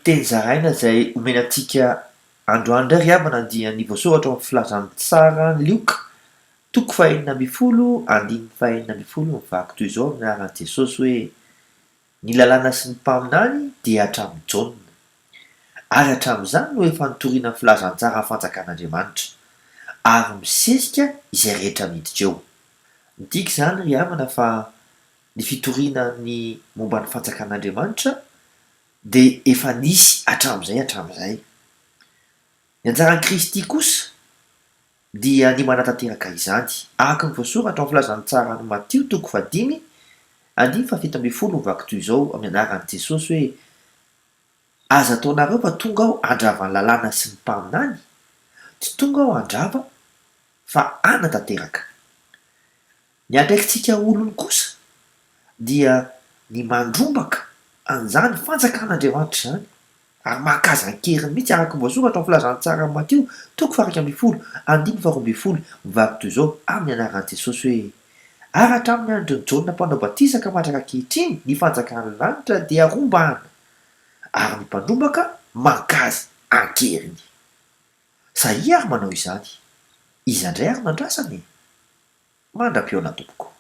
Teny zaraina izay omena antsika androandro ry aby nandiha ny voasoratra amin'ny filazan'ny tsara ny lioka toko fahaenina ambin'ny folo andininy fahaenina ambin'ny folo mivaky toy izao amin'ny anaran'i Jesosy hoe ny lalàna sy ny mpaminany dia hatramin'ny jaonina ary hatramin'izany no efa nitoriana ny filazantsara ny fanjakan'Andriamanitra ary misesika izay rehetra miditra eo. Midika izany ry havana fa ny fitorianany momba ny fanjakan'Andriamanitra dia efa nisy hatramin'izay. Ny anjaran'i Kristy kosa dia ny manatanteraka izany. Araka ny voasoratra amin'ny filazan'ny tsara ny Matio toko 5 andiny fahafito ambin'ny folo mivaky toy izao amin'ny anaran'i Jesosy hoe aza ataonareo fa tonga aho handrava ny lalàna sy ny mpaminany, tsy tonga aho handrava fa hanatanteraka. Ny andraikintsika olony kosa dia ny mandrombaka an'izany fanjakan'Andriamanitra izany ary mahakazan-keriny mihitsy araka ny voasoratra amin'ny filazan'ny tsara ny Matio toko 1 andiny 12 mivaky toy izao amin'ny anaran'i Jesosy hoe ary hatramin'ny andron'i Jaona mpanao batisa ka matraka ankehitriny ny fanjakan'ny lanitra dia rombahana ary ny mpandrombaka mankazy ankeriny. Saia ary manao izany. Iza indray ary nandrasany? Mandra-pioana tompoko.